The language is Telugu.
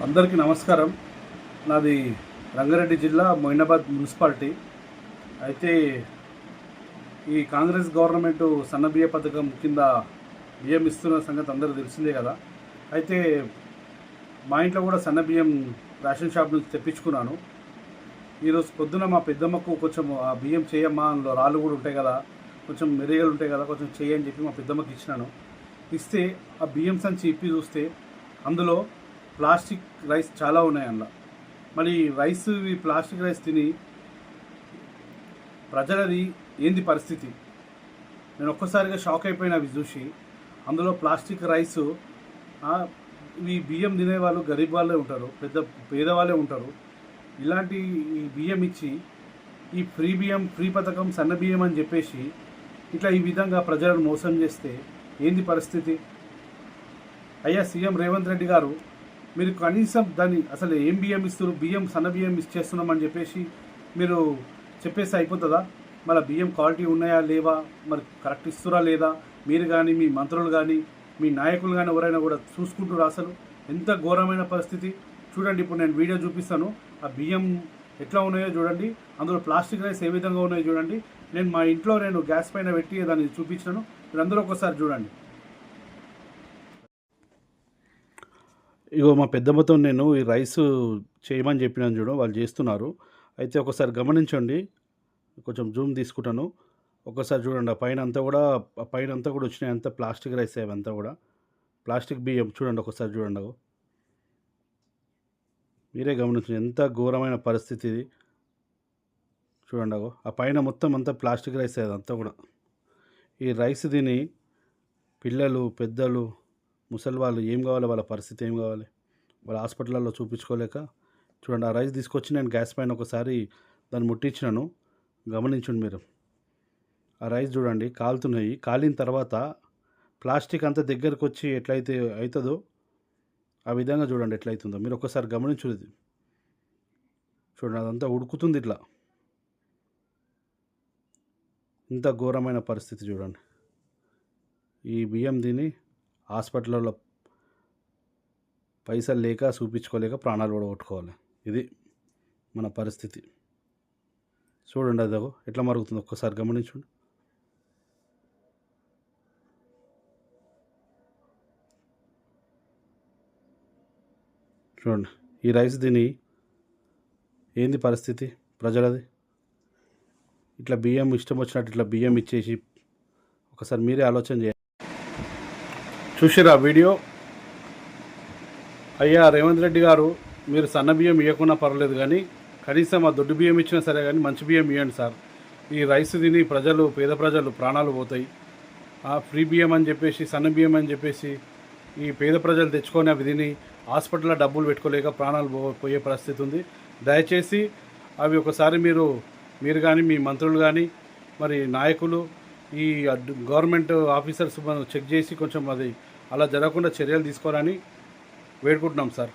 అందరికీ నమస్కారం. నాది రంగారెడ్డి జిల్లా మొయినాబాద్ మున్సిపాలిటీ. అయితే ఈ కాంగ్రెస్ గవర్నమెంటు సన్నబియ్య పథకం కింద బియ్యం ఇస్తున్న సంగతి అందరూ తెలిసిందే కదా. అయితే మా ఇంట్లో కూడా సన్నబియ్యం రేషన్ షాప్ నుంచి తెప్పించుకున్నాను. ఈరోజు పొద్దున మా పెద్దమ్మకు కొంచెం ఆ బియ్యం చేయమ్మా, అందులో రాళ్ళు కూడా ఉంటాయి కదా, కొంచెం మెరిగలు ఉంటాయి కదా, కొంచెం చేయని చెప్పి మా పెద్దమ్మకి ఇచ్చినాను. ఇస్తే ఆ బియ్యం సంచి ఇప్పి చూస్తే అందులో ప్లాస్టిక్ రైస్ చాలా ఉన్నాయి అందులో. మరి రైస్, ఈ ప్లాస్టిక్ రైస్ తిని ప్రజలది ఏంది పరిస్థితి? నేను ఒక్కసారిగా షాక్ అయిపోయిన అవి చూసి. అందులో ప్లాస్టిక్ రైసు, ఈ బియ్యం తినేవాళ్ళు గరీబ్ వాళ్ళే ఉంటారు, పేదవాళ్ళే ఉంటారు. ఇలాంటి ఈ బియ్యం ఇచ్చి ఈ ఫ్రీ బియ్యం, ఫ్రీ పథకం, సన్న బియ్యం అని చెప్పేసి ఇట్లా ఈ విధంగా ప్రజలను మోసం చేస్తే ఏంది పరిస్థితి? అయ్యా సీఎం రేవంత్ రెడ్డి గారు, మీరు కనీసం దాన్ని అసలు ఏం బియ్యం ఇస్తారు, బియ్యం సన్న బియ్యం చేస్తున్నామని చెప్పేసి మీరు చెప్పేసి అయిపోతుందా? మళ్ళీ బియ్యం క్వాలిటీ ఉన్నాయా లేవా, మరి కరెక్ట్ ఇస్తురా లేదా, మీరు కానీ మీ మంత్రులు కానీ మీ నాయకులు కానీ ఎవరైనా కూడా చూసుకుంటారు? అసలు ఎంత ఘోరమైన పరిస్థితి చూడండి. ఇప్పుడు నేను వీడియో చూపిస్తాను, ఆ బియ్యం ఎట్లా ఉన్నాయో చూడండి, అందులో ప్లాస్టిక్ రైస్ ఏ విధంగా ఉన్నాయో చూడండి. నేను మా ఇంట్లో గ్యాస్ పైన పెట్టి దాన్ని చూపించాను, మీరు అందరూ ఒకసారి చూడండి. ఇగో మా పెద్దమ్మతో నేను ఈ రైస్ చేయమని చెప్పినాను చూడు, వాళ్ళు చేస్తున్నారు. అయితే ఒకసారి గమనించండి, కొంచెం జూమ్ తీసుకుంటాను. ఒకసారి చూడండి, ఆ పైన అంతా కూడా వచ్చినాయి, అంతా ప్లాస్టిక్ రైస్, అవంతా కూడా ప్లాస్టిక్ బియ్యం. చూడండి ఒకసారి చూడండి, మీరే గమనించండి ఎంత ఘోరమైన పరిస్థితి ఇది. చూడండి ఆ పైన మొత్తం అంతా ప్లాస్టిక్ రైస్, అదంతా కూడా. ఈ రైస్ తిని పిల్లలు, పెద్దలు, ముసలి వాళ్ళు ఏం కావాలి, వాళ్ళ పరిస్థితి ఏం కావాలి? వాళ్ళ హాస్పిటల్లో చూపించుకోలేక. చూడండి, ఆ రైస్ తీసుకొచ్చి నేను గ్యాస్ పైన ఒకసారి దాన్ని ముట్టించినాను, గమనించండి మీరు. ఆ రైస్ చూడండి కాలుతున్నాయి. కాలిన తర్వాత ప్లాస్టిక్ అంతా దగ్గరకు వచ్చి ఎట్లయితే అవుతుందో ఆ విధంగా చూడండి ఎట్లయితుందో మీరు ఒకసారి గమనించుది. చూడండి అదంతా ఉడుకుతుంది ఇట్లా. ఇంత ఘోరమైన పరిస్థితి చూడండి. ఈ బియ్యం తిని హాస్పిటల్లో పైసలు లేక చూపించుకోలేక ప్రాణాలు కూడా కొట్టుకోవాలి. ఇది మన పరిస్థితి. చూడండి అదో ఎట్లా మరుగుతుంది, ఒక్కసారి గమనించండి. చూడండి ఈ రైస్ తిని ఏంది పరిస్థితి ప్రజలది. ఇట్లా బియ్యం ఇష్టం వచ్చినట్టు ఇట్లా బియ్యం ఇచ్చేసి ఒకసారి మీరే ఆలోచన చేయాలి. చూసిరా వీడియో? అయ్యా రేవంత్ రెడ్డి గారు, మీరు సన్న బియ్యం ఇవ్వకున్నా పర్వాలేదు, కానీ కనీసం ఆ దొడ్డు బియ్యం ఇచ్చినా సరే కానీ మంచి బియ్యం ఇవ్వండి సార్. ఈ రైస్ తిని పేద ప్రజలు ప్రాణాలు పోతాయి. ఆ ఫ్రీ బియ్యం అని చెప్పేసి, సన్న బియ్యం అని చెప్పేసి ఈ పేద ప్రజలు తెచ్చుకొని అవి తిని హాస్పిటల్లో డబ్బులు పెట్టుకోలేక ప్రాణాలు పోయే పరిస్థితి ఉంది. దయచేసి అవి ఒకసారి మీరు కానీ మీ మంత్రులు కానీ మరి నాయకులు, ఈ గవర్నమెంట్ ఆఫీసర్స్ చెక్ చేసి కొంచెం అది అలా జరగకుండా చర్యలు తీసుకోవాలని వేడుకుంటున్నాం సార్.